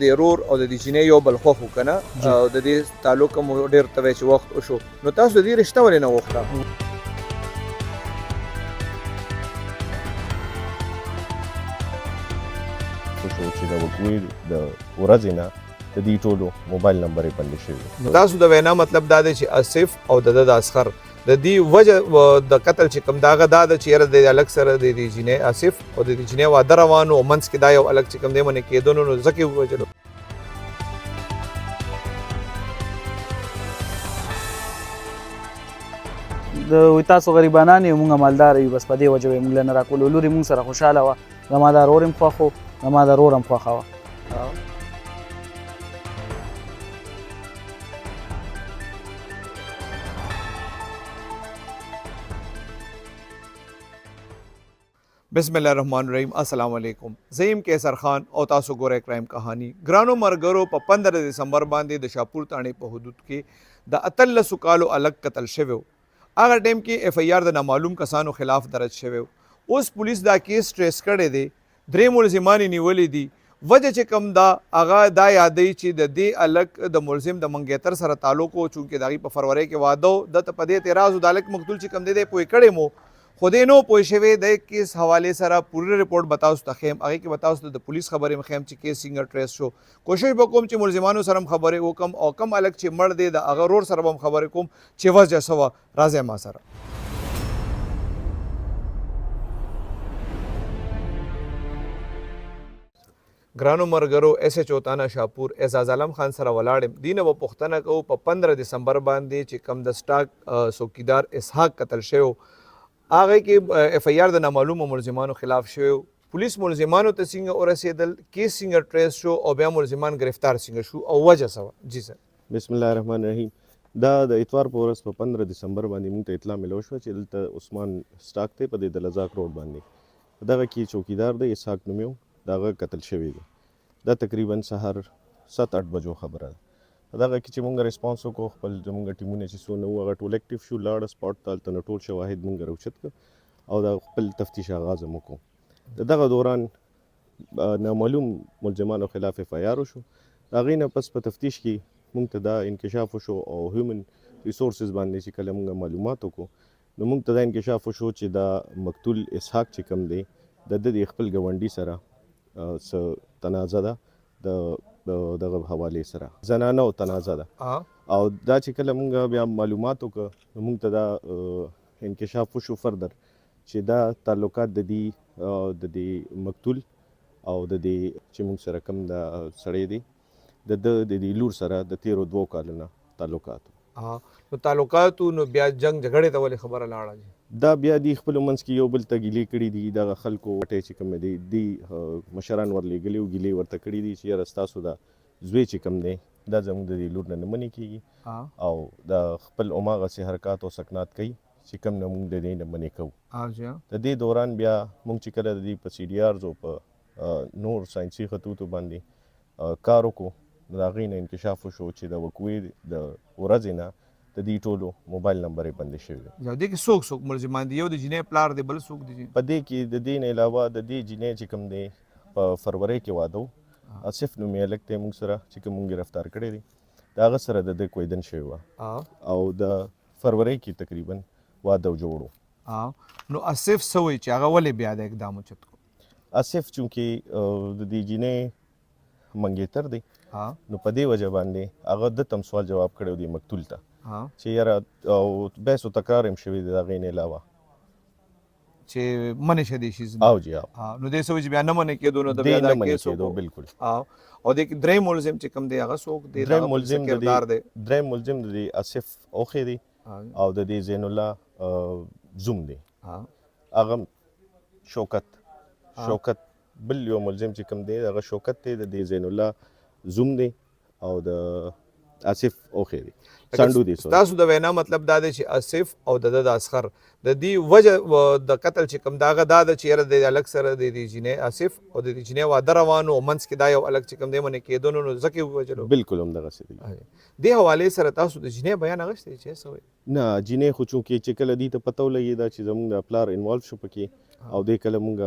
د رور او د دې جینۍ یو بل خوښ و که نه او د دې تعلق مو ډېر ته وایي چې وخت وشو نو تاسو د دې رشته ولې نه غوښته شو چې د وګړي د ورځې نه د دې ټولو موبایل نمبر یې بندې شوي تاسو د وینا مطلب دا دی چې آصف او د اصغر د دې وجه د قتل چې کوم داغه دا ده چې یاره د الګ سره د دې جینۍ آصف او د دې جینۍ واده روان و منځ کې دا یو الګ چې کوم دی منې کېدو نو ځکه یې ووژلو د تاسو غریبانان یو مونږ مالدار یو بس په دې وجه مونږ نه راکول لوري مونږ سره خوشاله وه زما دا رور هم خوښ و زما دا رور هم خوښه وه بسم الله الرحمن الرحیم السلام علیکم زه یم کیسر خان او تاسو ګورئ کرایم کہانی ګرانو مرګرو په 15 دسمبر باندې د شاپور تاڼې په حدود کې د 13 کالو الګ قتل شوی هغه ټیم کې اف ای آر د نامعلوم کسانو خلاف درج شوی اوس پولیس دا کیس ټریس کړی دی درې ملزمان نیولې دي وجه چې کوم دا هغه دا یادوي چې د دې الګ د ملزم د منګیتر سره تعلق و چونکې د هغې په فروری کې واده و دته په دې اعتراض و د الګ مقتول چې کوم دی دی پوه کړی مو خو دی نو پوه شوی د کیس حوالې سره پوره رپورټ به تاسو ته ښیم هغې کې به تاسو ته د پولیس خبرې م ښیم چې کیس څنګه ټریس شو کوشش به کوم چې ملزمانو سره هم خبرې وکړم او کم الګ چې مړ دی د هغه رور سره به هم خبرې کوم چې وجه څه وه راځئ ما سره ګرانو مرګرو ایس ایچ او تانا شاپور اعزاز عالم خان سره ولاړ یم دینه به پوښتنه کوو په 15 دسمبر باندې چې کم د سټاک څوکیدار اسحاق قتل شوی هغه کې اف ای آر د نامعلومو ملزمانو خلاف شوی پولیس ملزمانو ته څنګه ورسېدل کیس څنګه ټریس شو او بیا ملزمان گرفتار څنګه شو او وجه څه وه جی سر بسم الله الرحمن الرحیم دا د اتوار په ورځ په 15 دسمبر باندې موږ ته اطلاع ملو شوه چې دلته عثمان سټاک دی په دې د لزاک روډ باندې په دغه کې چوکیدار دی اسحاق نوم یو د هغه قتل شوی دی دا تقریبا سهار 7-8 بجو خبره ده په دغه کې چې مونږ ریسپانس وکړو خپل زمونږ ټیمونه چې څونه وو هغه ټول اکټیو شو لاړه سپاټ ته هلته نه ټول شواهد مونږ راوچت کړه او د خپل تفتیش آغاز هم وکړو د دغه دوران نامعلوم ملزمانو خلاف اف ای آر وشو د هغې نه پس په تفتیش کې مونږ ته دا انکشاف وشو او هیومن ریسورسز باندې چې کله مونږ معلومات وکړو نو مونږ ته دا انکشاف وشو چې دا مقتول اسحاق چې کوم دی د خپل ګاونډي سره څه تنازع ده د دغه حوالې سره زنانه او تنازع ده او دا چې کله مونږ بیا معلومات وکړو نو مونږ ته دا انکشاف وشو فردر چې دا تعلقات د دې مقتول او د دې چې مونږ سره کوم دا سړی دی د دې لور سره د 13 کالو نه تعلقات نو تعلقاتو نو بیا جنگ جګړې ته ولې خبره لاړه دا بیا دی خپلو منځ کې یو بل ته ګیلې کړي دي دغه خلکو وټی چې کوم دی دی مشران ورلېږلي او ګیلې ورته کړي دي چې یاره ستاسو دا زوی چې کوم دی دا زموږ د دې لور نه منې کېږي او د خپل هماغسې حرکات او سکنات کوي چې کوم نه موږ د دې نه منې کوو د دې دوران بیا موږ چې کله د دې په سی ډي آرز او په نور ساینسي خطوطو باندې کار وکړو نو د هغې نه انکشاف وشو چې د وقوعې د ورځې نه د دې ټولو موبایل نمبر یې بندې شوي دي دې کې څوک ملزمان دي یو د جینۍ پلار دی بل څوک دي په دې کې د دې نه علاوه د دې جینۍ چې کوم دی په فروری کې واده و آصف نومې هلک دی موږ سره چې کوم موږ ګرفتار کړی دی د هغه سره د ده کویدن شوی وه او د فروری کې تقریبا واده جوړ نو آصف څه وایي چې هغه ولې بیا د اقدام اوچت کړو آصف چونکې د دې جینۍ منګیتر دی نو په دې وجه باندې هغه ده ته هم سوال جواب کړی دی مقتول ته چې یاره او بحث و تکرار هم شوي دی د هغې نه علاوه چې منې شه دې شي او جی نو دې څه وایي چې بیا نه منې کېدو نو د بیا دا کیس وکړو بالکل او د دریم ملزم چې کوم دی هغه څوک دی دریم ملزم د دې آصف اوښی دی او د دې زین الله زوم دی هغه شوکت بل یو ملزم چې کوم دی هغه شوکت دی د دې زین الله زوم دی او د آصف اوښی دی سانډو دی تاسو د وینا مطلب دا دی چې آصف او د اصغر د دې وجه د قتل چې کوم داغه دا ده چې یاره د الګ سره د دې جینۍ آصف او د دې جینۍ واده روان و منځ کې دا یو الګ چې کوم دی منې کېدو نو ځکه یې ووژلو بالکل همدغسې دی دې حوالې سره تاسو د جینۍ بیان اخیستی چې څه وایي نه جینۍ خو چونکې چې کله دې ته پته ولګېده چې زموږ د پلار انوالو شو پکې او دې کله مونږ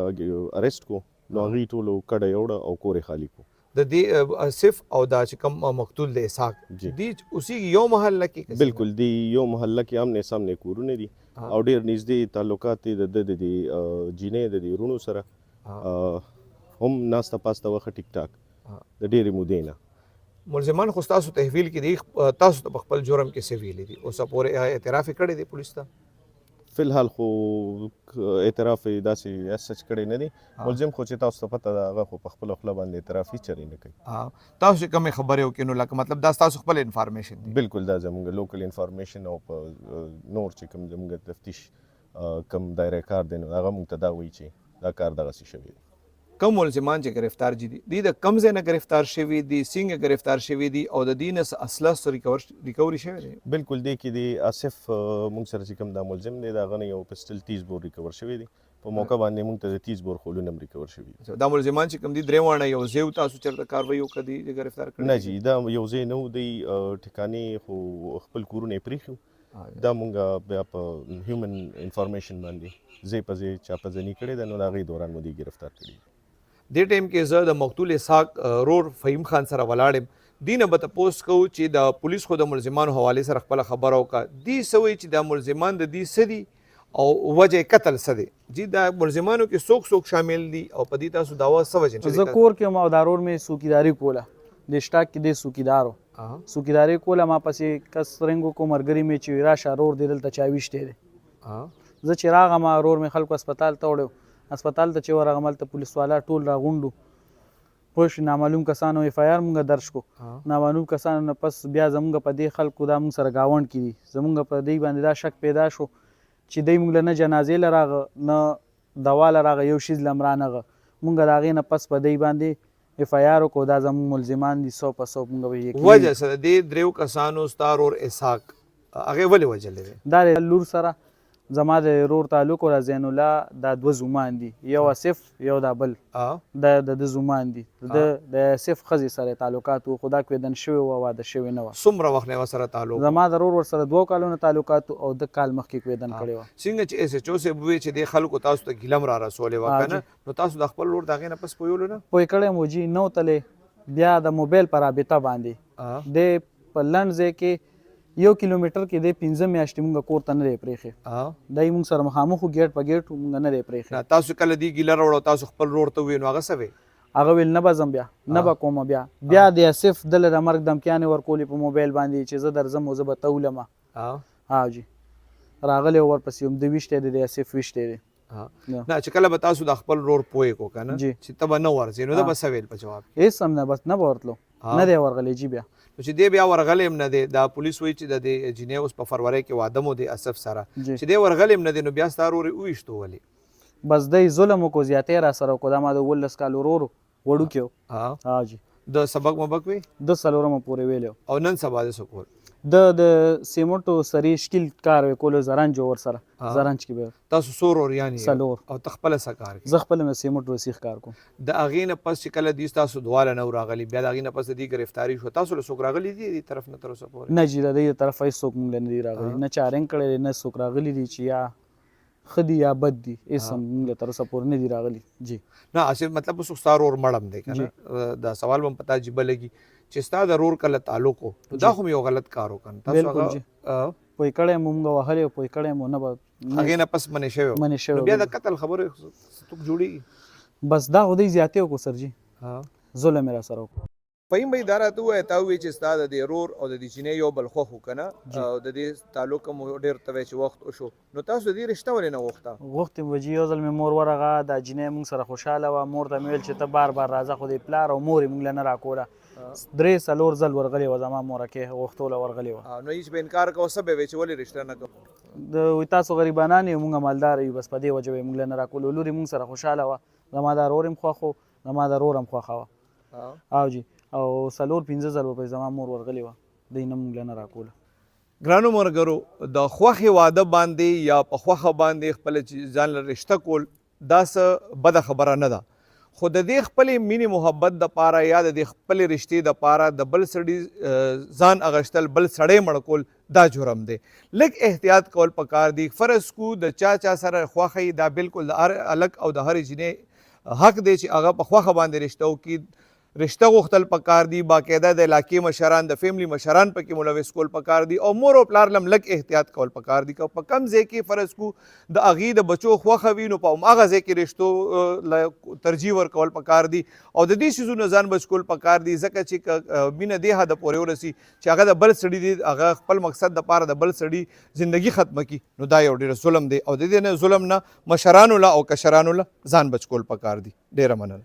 اریسټ کو نو هغې ټولو کډه یې وړه او کور یې خالي کو د دې آصف او دا چې کوم مقتول دی اسحاق جی. دی اوسې یو محله کې که څنګه؟ بالکل دی یو محله کې آمنے سامنے کورونه دي او ډېر نږدې تعلقات دي د جینۍ د دې وروڼو سره هم ناسته پاسته وخت ټیک ټاک د ډېرې مودې نه. ملزمان خو ستاسو تحویل کې دي، تاسو ته په خپل جرم کې څه ویلي دي؟ اوسه پورې اعتراف یې کړی دی پولیس ته؟ فی الحال خو اعتراف یې داسې سچ کړی نه دی. ملزم خو چې تاسو ته پته ده هغه خو په خپله خوله باندې اعتراف هېڅ چرې نه کوي. تاسو چې کومې خبرې وکړې نو لکه مطلب دا ستاسو خپل انفارمیشن دی؟ بالکل دا زموږ لوکل انفارمیشن او په نور چې کوم زموږ تفتیش کوم دایره کار دی نو هغه موږ ته دا وایي چې دا کار دغسې شوی دی. کم ملزمان چې گرفتار دي دی د کم ځای نه گرفتار شوي دي، څنګه گرفتار شوي دي او د دې نه اسلحه ریکوري شوی دی؟ بالکل دی کې دی آصف موږ سره چې کوم دا ملزم دی د هغه نه یو پسټل 30 بور ریکور شوی دی. په موقع باندې موږ ته د 30 بور خولونه هم ریکور شوي دي. دا ملزمان چې کوم دي درې واړه یو ځای تاسو چېرته کاروایي وکړه د گرفتار کړي؟ نه جی دا یو ځای نه و، دی ټکانې خو خپل کورونه یې پرېښي دا مونږ بیا په هیومن انفارمیشن باندې ځای په ځای چاپهزني کړې ده نو د هغې دوران مو دی گرفتار کړي. دې ټایم کې زه د مقتول اسحاق رور فهیم خان سره ولاړم. دې نه به تپوس کوو چې د پولیس خو د ملزمانو حوالې سره خپله خبره وکړه. دې څه وایي چې دا ملزمان د دې څه دي او وجه قتل څه دی؟ جی دا ملزمانو کې څوک څوک شامل دي او په دې تاسو دعوا څه وجه؟ زه کور کې وم او دا رور مې څوکیداري کوله، د شټاک کې دی څوکیدار و، څوکیداري کوله. ما پسې کس رنګ وکړو ملګري مې چې راشه رور دی دلته چا ویشتی دی. زه چې راغم رور مې خلکو اسپتال ته وړی، اسپتال ته چې ورغلم هلته پولیس والا ټول راغونډو، پوه شوې. نامعلوم کسانو اف آی آر مونږ درج کړو. نامعلوم کسانو نه پس بیا زمونږ په دې خلکو دا مونږ سره ګاونډ کړي دي، زمونږ په دې باندې دا شک پیدا شو چې دی مونږ له نه جنازې له راغه نه دوا له راغه یو شیز له هم رانغه. مونږ د هغې نه پس په دی باندې اف آی آر وکړو. دا زمونږ ملزمان دي 100% مونږ به یقیني وجه څه ده دې دریو کسانو ستا رور اسحاق هغې ولې وژلی دی؟ دا د لور سره زما د رور تعلق او زین الله دا دوه زومان دي، یو آصف یو دا بل د زومان دي. د آصف ښځې سره تعلقات و، خو دا کېدن شوی و واده شوی نه وه. څومره وخت نه ورسره تعلق؟ زما د رور ورسره 2 کالونه تعلقات او د کال مخکې کېدن کړی وه. څنګه چې ایس ایچ او صاحب وویل چې دې خلکو تاسو ته ګیله م را رسولې وه که نه، نو تاسو د خپل رور د هغې نه پس پویولو نه؟ پوی کړی مو جي نو تلې بیا د موبایل په رابطه باندې د په لنډ ځای کې 1 کیلومتر کې د 15 میاشتې مونږ کور ته نه دی پرېښی. دی مونږ سره مخامخ ګیټ په ګیټ مونږ نه دی پرېښی. تاسو کله دې ګیله راوړه تاسو خپل رور ته وویل نو هغه څه وی؟ هغه ویل نه به ځم بیا نه به کومه. بیا د آصف دله د مرګ دمکیانې ورکولې په موبایل باندې چې زه درځم او زه به ته ولمه. جی راغلی ورپسې هم د ویشتی دی د آصف ویشتی دی. نه چې کله به تاسو د خپل رور پوه کړو که نه چې ته به نه ورځې نو ده به څه ویل په جواب؟ هېڅ هم نه، بس نه به ورتلو، نه دی ورغلی جی. بیا نو چې دی بیا ورغلی هم نه دی، دا پولیس وایي چې د دې جینۍ اوس په فروری کې واده مو دی آصف سره، چې دی ورغلی هم نه دی نو بیا ستا رور یې وویشتو ولې؟ بس دی ظلم وکړو، زیاتۍ را سره وکړو. دا ما د 19 کال ورور وړوکی و. جی د سبق مبق وی؟ د 4مه پورې ویلی و. او نن سبا د څه کول؟ د سیمنټو سرې شکیل کار وی کولو، زرنج ورسره زرنج کې به. تاسو څو روریان یې؟ 4. او ته خپله څه کار کوې؟ زه خپله مې سیمنټ وسیخ کار کوم. د هغې نه پس چې کله دوی ستاسو دواړه نه راغلي بیا د هغې نه پس د دې ګرفتاري شوه، تاسو له څوک راغلي دي دې طرف نه تر اوسه پورې؟ نه جي د دې طرفه هېڅوک مونږ له نه دي راغلي، نه چا رنګ کړی دی، نه څوک راغلي دي چې یا ښه دي یا بد دي، هېڅ هم مونږ له تر اوسه پورې نه دي راغلي. جی نه آصف مطلب اوس ستا رور مړم دی که نه، دا سوال به هم په تا عجیبه لګي چې ستا د رور کله تعلق و نو دا خو یو غلط کار وکړ. بالکل جی پوی کړی مو مونږ وهلی پوی کړی مو نه به هغې نه پس منې شوی نو بیا د قتل خبرې څوک جوړېږي؟ بس دا خو دی زیاتې وکړو سر جي، ظلم یې را سره وکړو. فهیم بھائی دا راته ووایه تا ووایي چې ستا د دې رور او د دې جینۍ یو بل خوښ و که نه او د دې تعلق هم ډېر ته وایي چې وخت وشو، نو تاسو د دې رشته ولې نه غوښته؟ غوښتې مو جي یو ځل مې مور ورغه، دا جینۍ مونږ سره خوشحاله وه. مور ته مې ویل چې ته بار بار راځه، خو د پلار او مور یې مونږ له نه راکوله. 3-4 ځل ورغلې وه زما مورکې غوښتوله ورغلې وه. نو هېڅ به انکار کوه څه به وایي چې ولې رشته نه کوو؟ د وایي تاسو غریبانان یو مونږ مالداره یو، بس په دې وجه به یې مونږ له نه راکولو. لور یې مونږ سره خوشحاله وه، زما دا رور هم خوښ و، زما دا رور هم خوښه وه. او جی او 4-5 ځل به زما مور ورغلې وه، دوی نه مونږ له نه راکوله. ګرانو ملګرو د خوښې واده باندې یا په خوښه باندې خپله ځان له رشته کول دا څه بده خبره نه ده، خو د دې خپلې مینې محبت دپاره یا د دې خپلې رشتې دپاره د بل سړي ځان اغشتل، بل سړی مړ کول دا جرم دی. لږ احتیاط کول پکار دی. فرض کو د چا سره خوښه دا بالکل د هر هلک او د هرې جینۍ حق دی چې هغه په خوښه باندې رشته وکړي. رشته غوښتل پکار دي، باقاعده د علاقې مشران د فیملی مشران پکې ملوث کول پکار دي، او مور او پلار لم لږ احتیاط کول پکار دي. که په کم ځای کې فرض کو د هغې د بچو خوښه وي نو په هماغه ځای کې رشتو ترجیح ورکول پکار دي، او د دې څیزونو ځان بچ کول پکار دي، ځکه چې مینه دې حده پورې ورسي چې هغه د بل سړي دی هغه خپل مقصد دپاره د بل سړي زندگی ختمه کړي، نو دا یو ډېر ظلم دی، او د دې نه ظلم نه مشرانو له او کشرانو له ځان بچ کول پکار دي. ډېره مننه.